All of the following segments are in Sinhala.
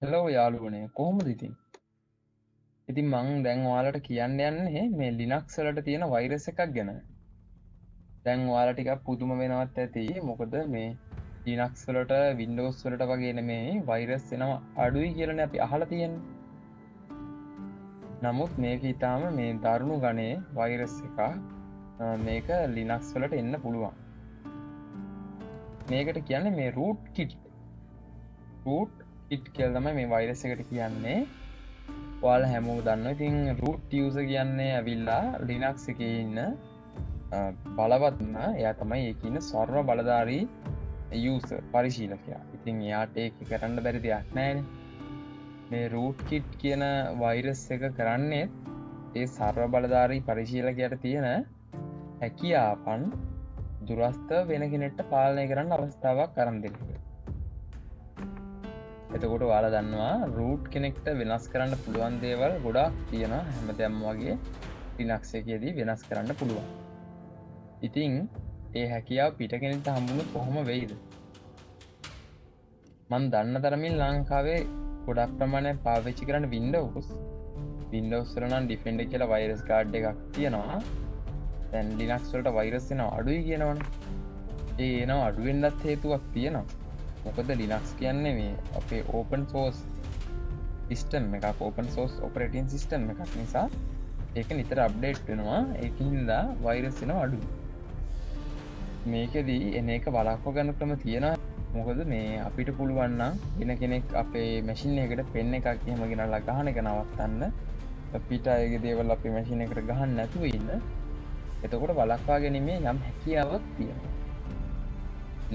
හෙලෝ යාළුවනේ කොහොමද ඉතින්? ඉතින් මං දැන් ඔයාලට කියන්න යන්නේ මේ Linux වලට තියෙන වෛරස් එකක් ගැන. දැන් ඔයාලා ටිකක් පුදුම වෙනවත් ඇති. මොකද මේ Linux වලට Windows වලට වගේ නෙමේ වෛරස් එනවා අඩුයි කියලානේ අපි අහලා තියෙන්නේ. නමුත් මේක ඊටාම මේ දරුණු ගණේ වෛරස් එකක්. මේක Linux වලට එන්න පුළුවන්. මේකට කියන්නේ මේ rootkit. rootkit කියලා තමයි මේ වෛරස් එකට කියන්නේ. ඔයාලා හැමෝම දන්නවා. ඉතින් root user කියන්නේ ඇවිල්ලා Linux එකේ ඉන්න බලවත්ම එයා තමයි ඒකේ ඉන්න සර්ව බලධාරී user පරිශීලකයා. ඉතින් එයාට ඒක කරන්න බැරි දෙයක් නැහැනේ. මේ rootkit කියන වෛරස් එක කරන්නේ ඒ සර්ව බලධාරී පරිශීලකයාට තියෙන හැකියාවන් දුරස්ත වෙන කෙනෙක්ට පාලනය කරන්න අවස්ථාවක් අරන් දෙන්න. එතකොට ඔයාලා දන්නවා root කෙනෙක්ට වෙනස් කරන්න පුළුවන් දේවල් ගොඩාක් තියෙනවා හැමදේම වගේ Linux එකේදී වෙනස් කරන්න පුළුවන්. ඉතින් ඒ හැකියාව පිට කෙනෙක්ට හම්බුනොත් කොහොම වෙයිද? මම දන්න තරමින් ලංකාවේ ගොඩක් ප්‍රමාණයක් පාවිච්චි කරන Windows වල නම් Defender කියලා වෛරස් ගාඩ් එකක් තියෙනවා. දැන් Linux වලට වෛරස් එනවා අඩුයි කියනවනේ. ඒ එනවා අඩු වෙන්නත් හේතුවක් තියෙනවා. මොකද Linux කියන්නේ මේ අපේ open source system එකක්, open source operating system එකක් නිසා ඒක නිතර අප්ඩේට් වෙනවා. ඒකින්ද වෛරස් එනවා අඩුයි. මේකෙදී එන එක වළක්ව ගන්න ක්‍රම තියෙනවා. මොකද මේ අපිට පුළුවන් නම් වෙන කෙනෙක් අපේ මැෂින් එකකට පෙන් එකක් එහෙම ගෙනල්ලා ගහන එක නවත්තන්න. පිට අයගේ දේවල් අපේ මැෂින් එකට ගහන්න නැතුව ඉන්න. එතකොට වළක්වා ගැනීමේ යම් හැකියාවක් තියෙනවා.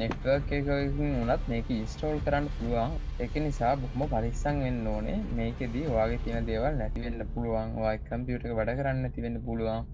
නෙට්වර්ක් එකකින් උනත් මේක ඉන්ස්ටෝල් කරන්න පුළුවන්. ඒක නිසා බොහොම පරිස්සම් වෙන්න ඕනේ. මේකෙදී ඔයාගේ තියෙන දේවල් නැති වෙන්න පුළුවන්. ඔයාගේ කම්පියුටර් එක වැඩ කරන්න නැති වෙන්න පුළුවන්.